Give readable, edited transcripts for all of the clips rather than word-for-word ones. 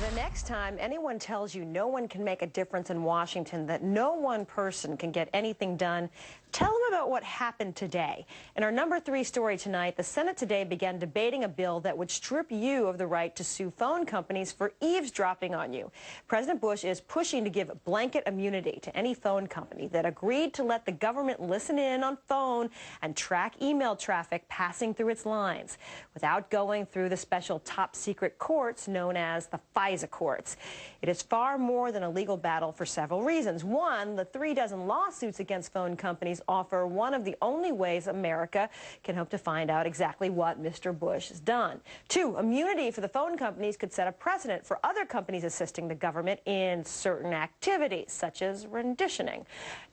The next time anyone tells you no one can make a difference in Washington, that no one person can get anything done, tell them about what happened today. In our number 3 story tonight, the Senate today began debating a bill that would strip you of the right to sue phone companies for eavesdropping on you. President Bush is pushing to give blanket immunity to any phone company that agreed to let the government listen in on phone and track email traffic passing through its lines without going through the special top secret courts known as the FISA courts. It is far more than a legal battle for several reasons. One, the 36 lawsuits against phone companies offer one of the only ways America can hope to find out exactly what Mr. Bush has done. 2, immunity for the phone companies could set a precedent for other companies assisting the government in certain activities, such as renditioning.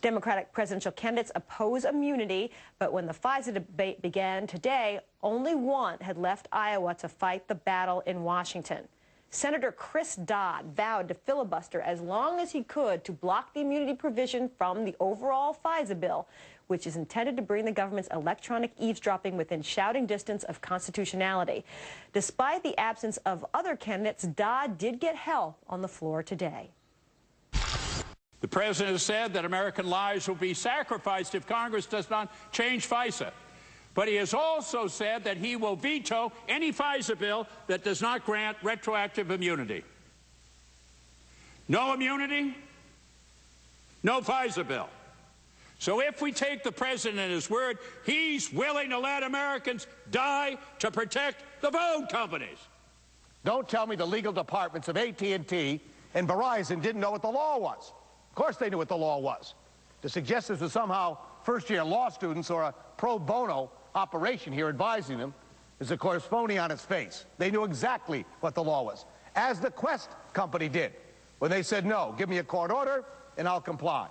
Democratic presidential candidates oppose immunity, but when the FISA debate began today, only one had left Iowa to fight the battle in Washington. Senator Chris Dodd vowed to filibuster as long as he could to block the immunity provision from the overall FISA bill, which is intended to bring the government's electronic eavesdropping within shouting distance of constitutionality. Despite the absence of other candidates, Dodd did get help on the floor today. The president has said that American lives will be sacrificed if Congress does not change FISA. But he has also said that he will veto any FISA bill that does not grant retroactive immunity. No immunity, no FISA bill. So if we take the president at his word, he's willing to let Americans die to protect the phone companies. Don't tell me the legal departments of AT&T and Verizon didn't know what the law was. Of course they knew what the law was. To suggest this was somehow first-year law students or a pro bono operation here advising them is, of course, phony on its face. They knew exactly what the law was, as the Quest company did, when they said, no, give me a court order and I'll comply.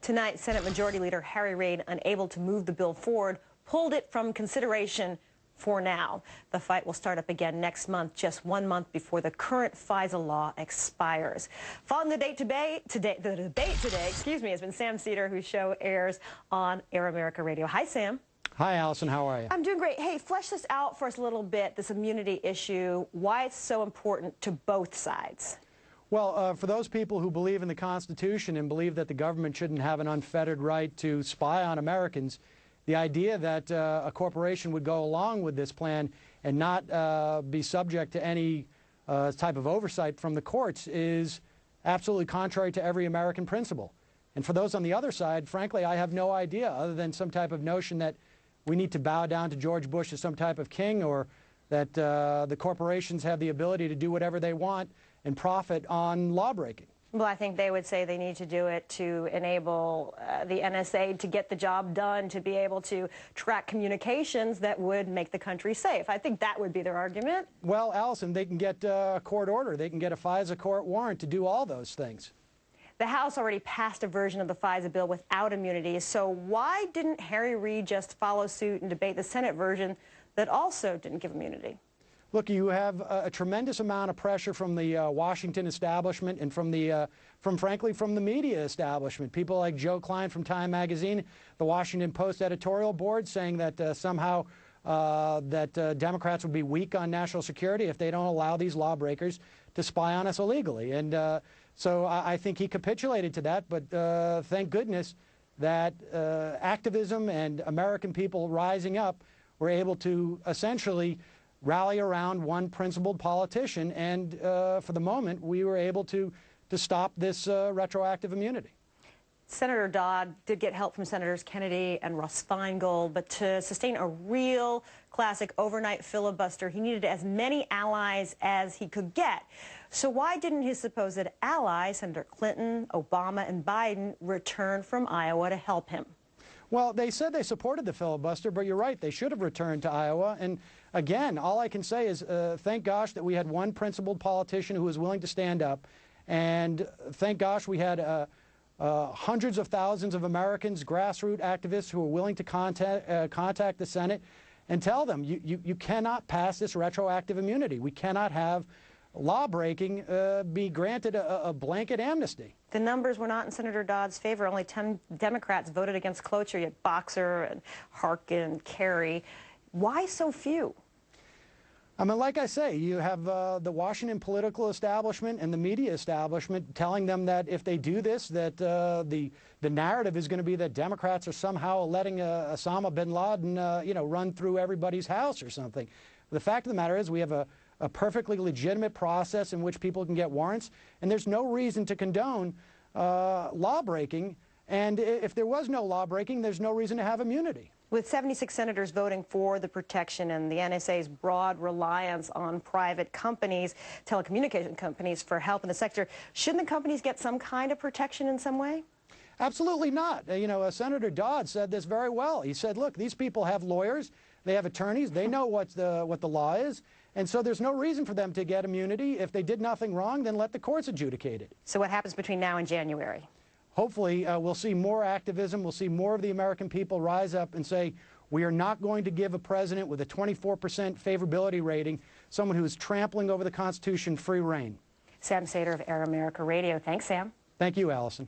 Tonight, Senate Majority Leader Harry Reid, unable to move the bill forward, pulled it from consideration for now. The fight will start up again next month, just 1 month before the current FISA law expires. Following the debate today, has been Sam Cedar, whose show airs on Air America Radio. Hi, Sam. Hi, Allison. How are you? I'm doing great. Hey, flesh this out for us a little bit, this immunity issue, why it's so important to both sides. Well, for those people who believe in the Constitution and believe that the government shouldn't have an unfettered right to spy on Americans, the idea that a corporation would go along with this plan and not be subject to any type of oversight from the courts is absolutely contrary to every American principle. And for those on the other side, frankly, I have no idea other than some type of notion that we need to bow down to George Bush as some type of king, or that the corporations have the ability to do whatever they want and profit on lawbreaking. Well, I think they would say they need to do it to enable the NSA to get the job done, to be able to track communications that would make the country safe. I think that would be their argument. Well, Allison, they can get a court order. They can get a FISA court warrant to do all those things. The House already passed a version of the FISA bill without immunity, so why didn't Harry Reid just follow suit and debate the Senate version that also didn't give immunity? Look, you have a tremendous amount of pressure from the Washington establishment and frankly, from the media establishment. People like Joe Klein from Time Magazine, the Washington Post editorial board, saying that somehow Democrats would be weak on national security if they don't allow these lawbreakers to spy on us illegally. And so I think he capitulated to that, but thank goodness that activism and American people rising up were able to essentially rally around one principled politician, and for the moment, we were able to stop this retroactive immunity. Senator Dodd did get help from Senators Kennedy and Russ Feingold, but to sustain a real classic overnight filibuster, he needed as many allies as he could get. So why didn't his supposed allies, Senator Clinton, Obama, and Biden, return from Iowa to help him? Well, they said they supported the filibuster, but you're right, they should have returned to Iowa. And again, all I can say is thank gosh that we had one principled politician who was willing to stand up, and thank gosh we had hundreds of thousands of Americans, grassroots activists who were willing to contact the Senate and tell them, you cannot pass this retroactive immunity. We cannot have lawbreaking be granted a blanket amnesty. The numbers were not in Senator Dodd's favor. Only 10 Democrats voted against cloture. You had Boxer and Harkin and Kerry. Why so few? I mean, like I say, you have the Washington political establishment and the media establishment telling them that if they do this, that the narrative is going to be that Democrats are somehow letting Osama bin Laden, run through everybody's house or something. The fact of the matter is we have a perfectly legitimate process in which people can get warrants, and there's no reason to condone law-breaking. And if there was no law-breaking, there's no reason to have immunity. With 76 senators voting for the protection and the NSA's broad reliance on private companies, telecommunication companies, for help in the sector, shouldn't the companies get some kind of protection in some way? Absolutely not. Senator Dodd said this very well. He said, look, these people have lawyers, they have attorneys, they know what the law is, and so there's no reason for them to get immunity. If they did nothing wrong, then let the courts adjudicate it. So what happens between now and January? Hopefully, we'll see more activism. We'll see more of the American people rise up and say, we are not going to give a president with a 24% favorability rating, someone who is trampling over the Constitution, free rein. Sam Sater of Air America Radio. Thanks, Sam. Thank you, Allison.